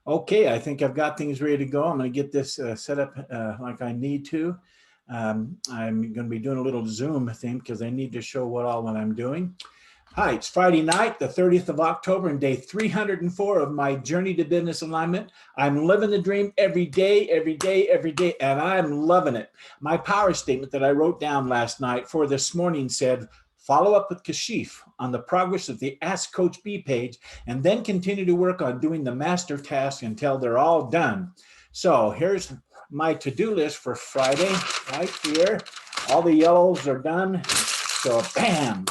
Okay, I think I've got things ready to go. I'm going to get this set up like I need to. I'm going to be doing a little Zoom thing because I need to show what I'm doing. Hi, it's Friday night, the 30th of October, and day 304 of my journey to business alignment. I'm living the dream every day, every day, every day, and I'm loving it. My power statement that I wrote down last night for this morning said, follow up with Kashif on the progress of the Ask Coach B page, and then continue to work on doing the master task until they're all done. So here's my to-do list for Friday right here. All the yellows are done. So bam,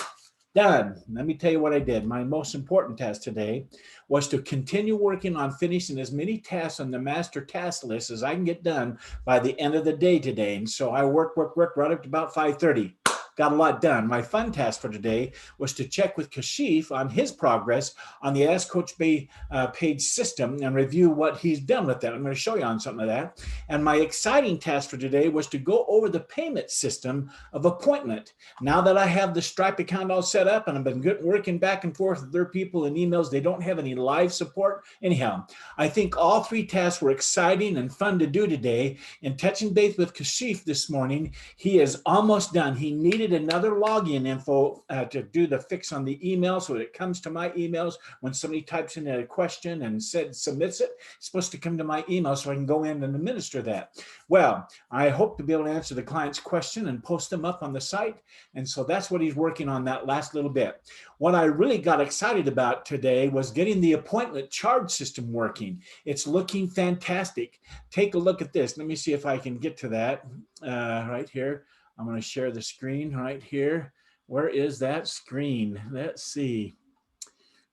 done. Let me tell you what I did. My most important task today was to continue working on finishing as many tasks on the master task list as I can get done by the end of the day today. And so I worked right up to about 5:30. Got a lot done. My fun task for today was to check with Kashif on his progress on the Ask Coach B page system and review what he's done with that. I'm going to show you on something of that. And my exciting task for today was to go over the payment system of Appointment. Now that I have the Stripe account all set up and I've been working back and forth with their people in emails, they don't have any live support. Anyhow, I think all three tasks were exciting and fun to do today. In touching base with Kashif this morning, he is almost done. He needed another login info to do the fix on the email so that it comes to my emails when somebody types in a question and submits it. It's supposed to come to my email so I can go in and administer that. Well, I hope to be able to answer the client's question and post them up on the site. And so that's what he's working on, that last little bit. What I really got excited about today was getting the appointment charge system working. It's looking fantastic. Take a look at this. Let me see if I can get to that right here. I'm going to share the screen right here. Where is that screen? Let's see.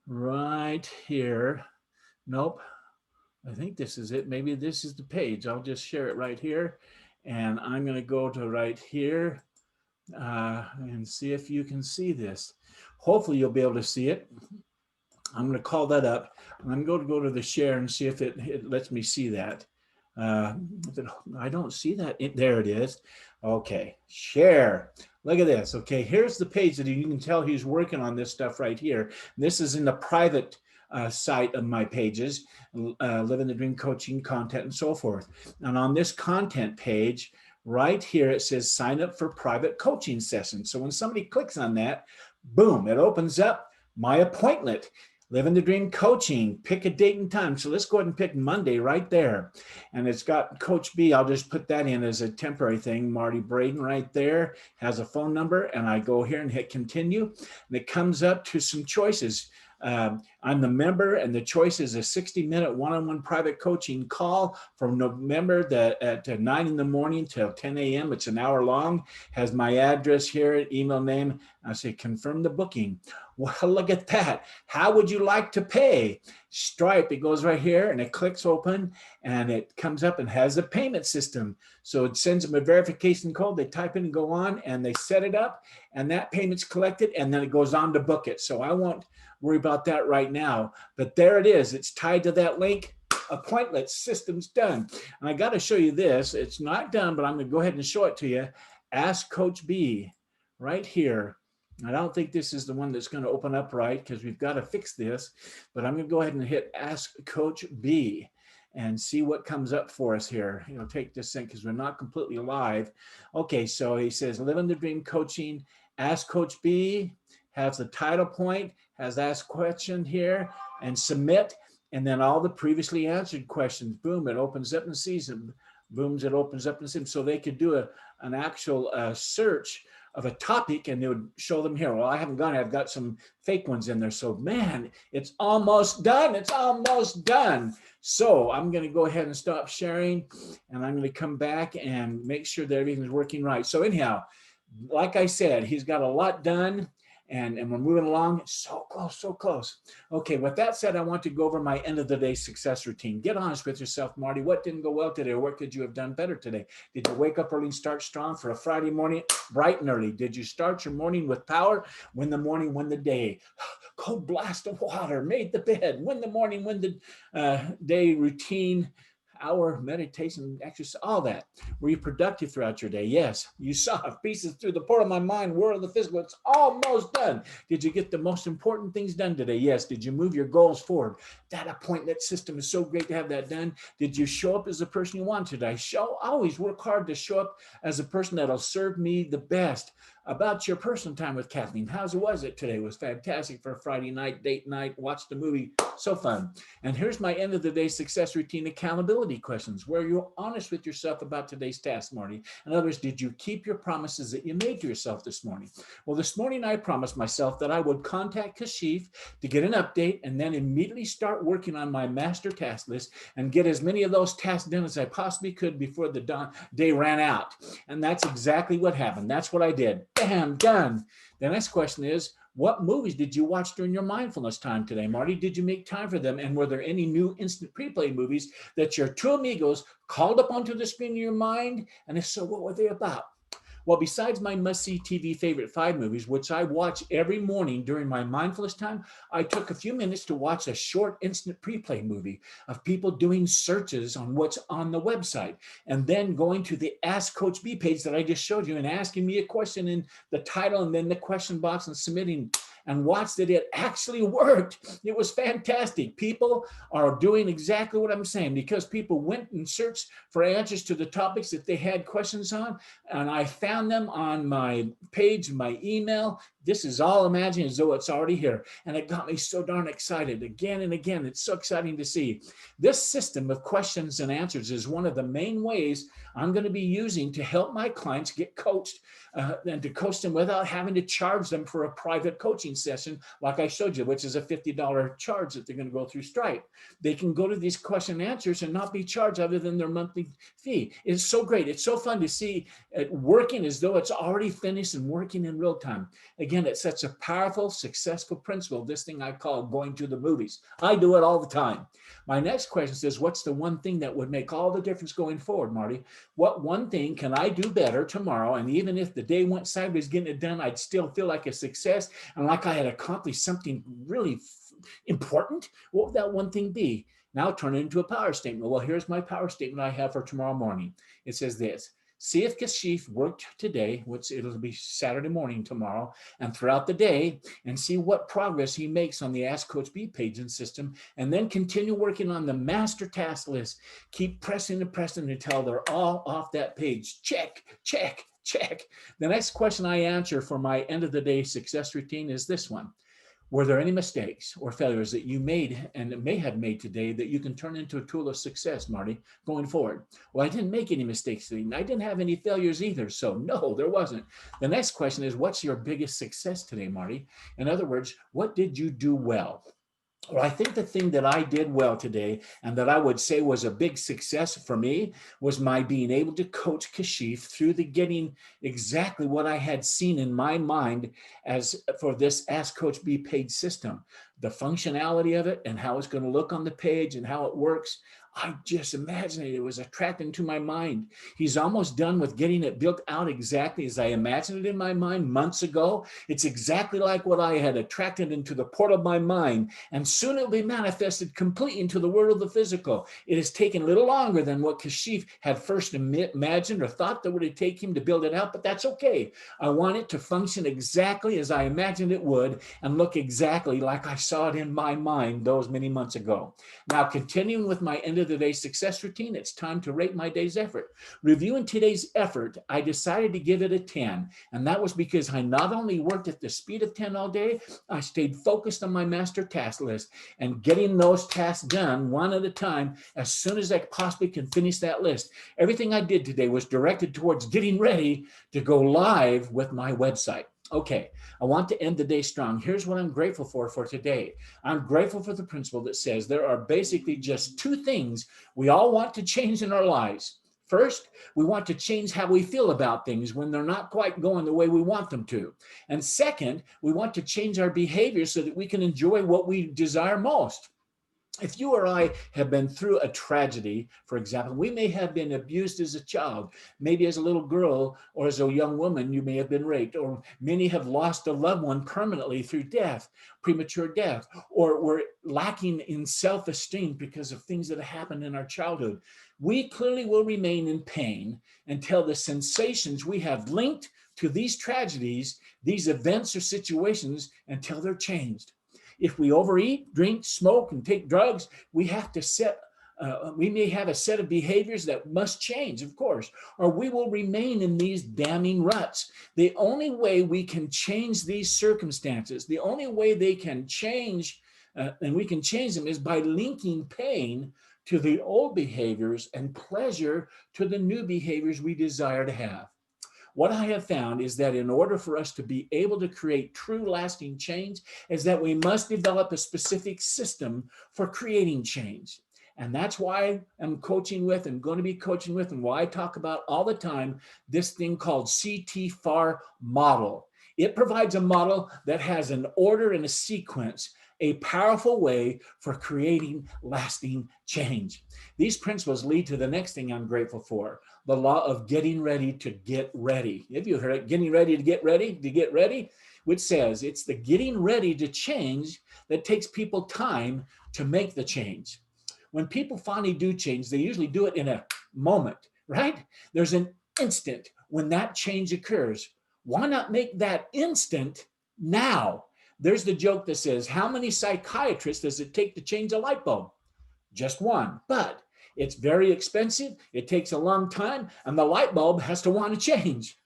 Right here. Nope. I think this is it. Maybe this is the page. I'll just share it right here. And I'm going to go to right here and see if you can see this. Hopefully you'll be able to see it. I'm going to call that up. I'm going to go to the share and see if it lets me see that. I don't see that. There it is. Okay, share. Look at this. Okay, here's the page that you can tell he's working on this stuff right here. This is in the private site of my pages, Living the Dream Coaching, content, and so forth. And on this content page, right here, it says sign up for private coaching sessions. So when somebody clicks on that, boom, it opens up my appointment. Living the Dream Coaching, pick a date and time. So let's go ahead and pick Monday right there. And it's got Coach B. I'll just put that in as a temporary thing. Marty Braden right there has a phone number. And I go here and hit continue. And it comes up to some choices. I'm the member, and the choice is a 60-minute one-on-one private coaching call from November at 9 in the morning till 10 a.m. It's an hour long. Has my address here, email name. I say confirm the booking. Well, look at that. How would you like to pay? Stripe, it goes right here and it clicks open and it comes up and has a payment system. So it sends them a verification code. They type in and go on and they set it up and that payment's collected and then it goes on to book it. So I won't worry about that right now, but there it is. It's tied to that link. Appointment system's done. And I got to show you this. It's not done, but I'm going to go ahead and show it to you. Ask Coach B right here. I don't think this is the one that's going to open up right because we've got to fix this, but I'm going to go ahead and hit Ask Coach B and see what comes up for us here. Take this in because we're not completely live. Okay, so he says, Living the Dream Coaching, Ask Coach B, has the title point, has Ask Question here, and Submit, and then all the previously answered questions. Boom, it opens up and sees them. Booms, it opens up and sees them. So they could do an actual search of a topic and they would show them here. Well, I haven't gone, I've got some fake ones in there. So man, it's almost done. It's almost done. So I'm going to go ahead and stop sharing and I'm going to come back and make sure that everything's working right. So anyhow, like I said, he's got a lot done. And we're moving along so close, so close. Okay, with that said, I want to go over my end of the day success routine. Get honest with yourself, Marty. What didn't go well today, or what could you have done better today? Did you wake up early and start strong for a Friday morning, bright and early? Did you start your morning with power? Win the morning, win the day. Cold blast of water, made the bed. Win the morning, win the day routine. hour meditation, exercise, all that. Were you productive throughout your day? Yes. You saw pieces through the port of my mind, world of the physical. It's almost done. Did you get the most important things done today? Yes. Did you move your goals forward? That appointment system is so great to have that done. Did you show up as the person you want today? Always work hard to show up as a person that'll serve me the best. About your personal time with Kathleen, how was it today? It was fantastic for a Friday night, date night, watched the movie, so fun. And here's my end of the day success routine accountability questions, where you're honest with yourself about today's task, Marty. In other words, did you keep your promises that you made to yourself this morning? Well, this morning I promised myself that I would contact Kashif to get an update and then immediately start working on my master task list and get as many of those tasks done as I possibly could before the day ran out. And that's exactly what happened. That's what I did. Bam, done. The next question is, what movies did you watch during your mindfulness time today, Marty? Did you make time for them? And were there any new instant replay movies that your two amigos called up onto the screen of your mind? And if so, what were they about? Well, besides my must-see TV favorite 5 movies, which I watch every morning during my mindfulness time, I took a few minutes to watch a short instant pre-play movie of people doing searches on what's on the website, and then going to the Ask Coach B page that I just showed you and asking me a question in the title and then the question box and submitting, and watched that it actually worked. It was fantastic. People are doing exactly what I'm saying because people went and searched for answers to the topics that they had questions on, and I found them on my page, my email. This is all imagined as though it's already here. And it got me so darn excited again and again. It's so exciting to see. This system of questions and answers is one of the main ways I'm going to be using to help my clients get coached and to coach them without having to charge them for a private coaching session like I showed you, which is a $50 charge that they're going to go through Stripe. They can go to these question and answers and not be charged other than their monthly fee. It's so great. It's so fun to see it working as though it's already finished and working in real time. Again, it's such a powerful, successful principle, this thing I call going to the movies. I do it all the time. My next question says, what's the one thing that would make all the difference going forward, Marty? What one thing can I do better tomorrow? And even if the day went sideways getting it done, I'd still feel like a success and like I had accomplished something really important. What would that one thing be? Now turn it into a power statement. Well, here's my power statement I have for tomorrow morning. It says this: see if Kashif worked today, which it'll be Saturday morning tomorrow, and throughout the day, and see what progress he makes on the Ask Coach B page and system, and then continue working on the master task list. Keep pressing and pressing until they're all off that page. Check, check, check. The next question I answer for my end of the day success routine is this one: were there any mistakes or failures that you made and may have made today that you can turn into a tool of success, Marty, going forward? Well, I didn't make any mistakes today. I didn't have any failures either. So no, there wasn't. The next question is, what's your biggest success today, Marty? In other words, what did you do well? Well, I think the thing that I did well today and that I would say was a big success for me was my being able to coach Kashif through the getting exactly what I had seen in my mind as for this Ask Coach B page system, the functionality of it and how it's going to look on the page and how it works. I just imagined it. It was attracting to my mind. He's almost done with getting it built out exactly as I imagined it in my mind months ago. It's exactly like what I had attracted into the port of my mind, and soon it will be manifested completely into the world of the physical. It has taken a little longer than what Kashif had first imagined or thought that would take him to build it out, but that's okay. I want it to function exactly as I imagined it would and look exactly like I saw it in my mind those many months ago. Now, continuing with my end of the day success routine, it's time to rate my day's effort. Reviewing today's effort, I decided to give it a 10. And that was because I not only worked at the speed of 10 all day, I stayed focused on my master task list and getting those tasks done one at a time as soon as I possibly can finish that list. Everything I did today was directed towards getting ready to go live with my website. Okay, I want to end the day strong. Here's what I'm grateful for today. I'm grateful for the principle that says there are basically just 2 things we all want to change in our lives. First, we want to change how we feel about things when they're not quite going the way we want them to. And second, we want to change our behavior so that we can enjoy what we desire most. If you or I have been through a tragedy, for example, we may have been abused as a child, maybe as a little girl or as a young woman, you may have been raped, or many have lost a loved one permanently through death, premature death, or we're lacking in self esteem because of things that happened in our childhood. We clearly will remain in pain until the sensations we have linked to these tragedies, these events or situations, until they're changed. If we overeat, drink, smoke, and take drugs, we may have a set of behaviors that must change, of course, or we will remain in these damning ruts. The only way we can change these circumstances, the only way they can change, and we can change them, is by linking pain to the old behaviors and pleasure to the new behaviors we desire to have. What I have found is that in order for us to be able to create true lasting change, is that we must develop a specific system for creating change. And that's why I'm coaching with and going to be coaching with, and why I talk about all the time this thing called CT4 model. It provides a model that has an order and a sequence, a powerful way for creating lasting change. These principles lead to the next thing I'm grateful for: the law of getting ready to get ready. Have you heard it? Getting ready to get ready, which says it's the getting ready to change that takes people time to make the change. When people finally do change, they usually do it in a moment, right? There's an instant when that change occurs. Why not make that instant now? There's the joke that says, how many psychiatrists does it take to change a light bulb? Just one. But it's very expensive, it takes a long time, and the light bulb has to want to change.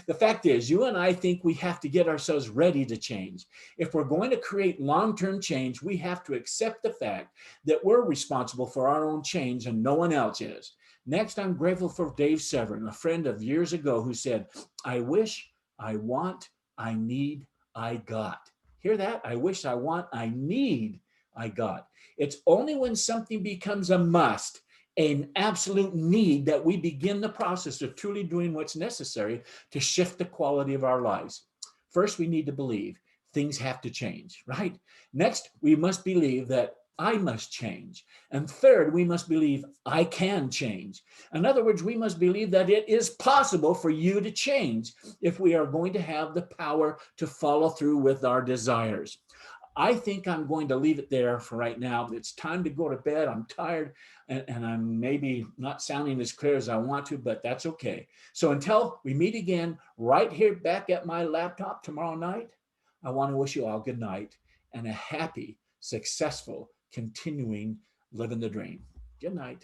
The fact is, you and I think we have to get ourselves ready to change. If we're going to create long-term change, we have to accept the fact that we're responsible for our own change and no one else is. Next, I'm grateful for Dave Severin, a friend of years ago, who said, I wish, I want, I need, I got. Hear that? I wish, I want, I need, I got. It's only when something becomes a must, an absolute need, that we begin the process of truly doing what's necessary to shift the quality of our lives. First, we need to believe things have to change, right? Next, we must believe that I must change. And third, we must believe I can change. In other words, we must believe that it is possible for you to change if we are going to have the power to follow through with our desires. I think I'm going to leave it there for right now. It's time to go to bed. I'm tired, and I'm maybe not sounding as clear as I want to, but that's okay. So until we meet again right here back at my laptop tomorrow night, I want to wish you all good night and a happy, successful, continuing living the dream. Good night.